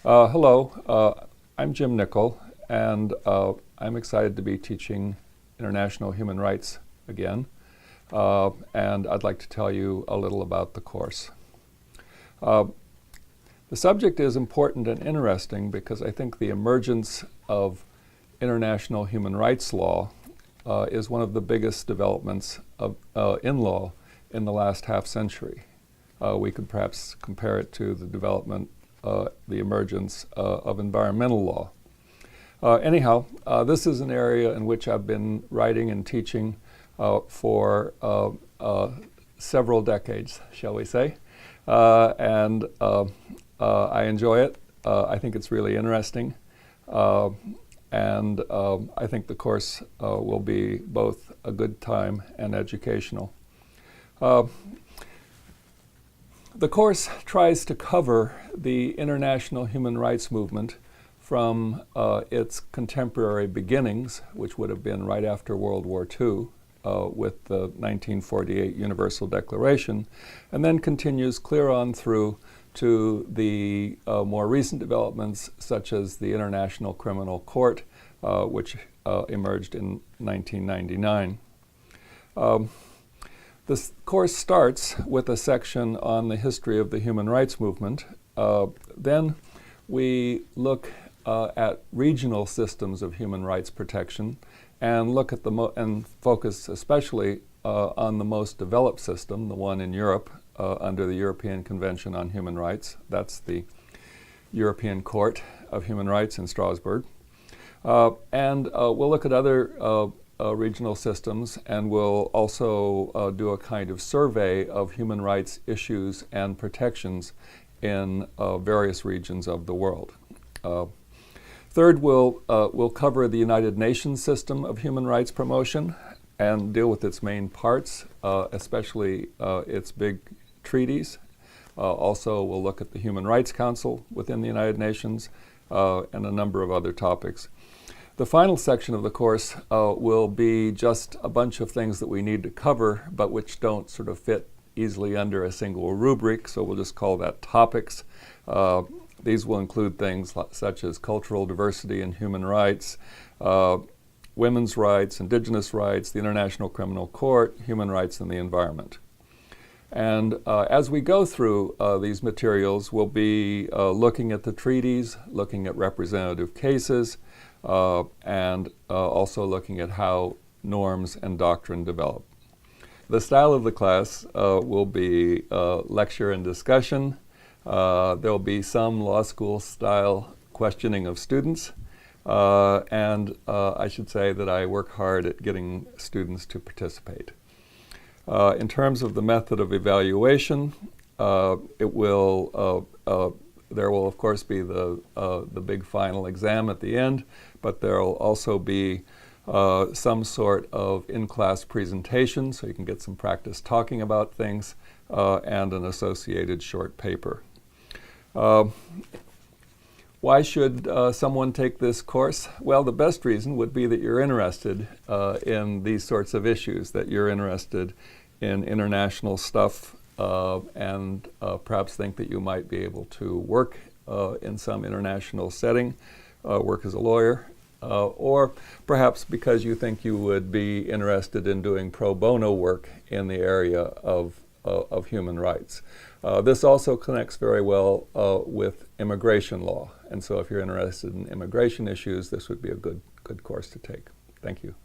Hello, I'm Jim Nickel, and I'm excited to be teaching international human rights again, and I'd like to tell you a little about the course. The subject is important and interesting because I think the emergence of international human rights law is one of the biggest developments in law in the last half century. We could perhaps compare it to the development, the emergence of environmental law. Anyhow, this is an area in which I've been writing and teaching for several decades, shall we say, and I enjoy it. I think it's really interesting, and I think the course will be both a good time and educational. The course tries to cover the international human rights movement from its contemporary beginnings, which would have been right after World War II with the 1948 Universal Declaration, and then continues clear on through to the more recent developments such as the International Criminal Court, which emerged in 1999. This course starts with a section on the history of the human rights movement. Then we look at regional systems of human rights protection and look at and focus especially on the most developed system, the one in Europe under the European Convention on Human Rights. That's the European Court of Human Rights in Strasbourg. And we'll look at other regional systems, and we'll also do a kind of survey of human rights issues and protections in various regions of the world. Third, we'll cover the United Nations system of human rights promotion and deal with its main parts, especially its big treaties. Also, we'll look at the Human Rights Council within the United Nations and a number of other topics. The final section of the course will be just a bunch of things that we need to cover, but which don't sort of fit easily under a single rubric, so we'll just call that topics. These will include things such as cultural diversity and human rights, women's rights, indigenous rights, the International Criminal Court, human rights, and the environment. And as we go through these materials, we'll be looking at the treaties, looking at representative cases, and also looking at how norms and doctrine develop. The style of the class will be lecture and discussion. There'll be some law school style questioning of students, and I should say that I work hard at getting students to participate. In terms of the method of evaluation, there will of course be the big final exam at the end, but there will also be some sort of in-class presentation so you can get some practice talking about things, and an associated short paper. Why should someone take this course? Well, the best reason would be that you're interested in these sorts of issues, that you're interested in international stuff, and perhaps think that you might be able to work in some international setting, work as a lawyer, or perhaps because you think you would be interested in doing pro bono work in the area of human rights. This also connects very well with immigration law, and so if you're interested in immigration issues, this would be a good course to take. Thank you.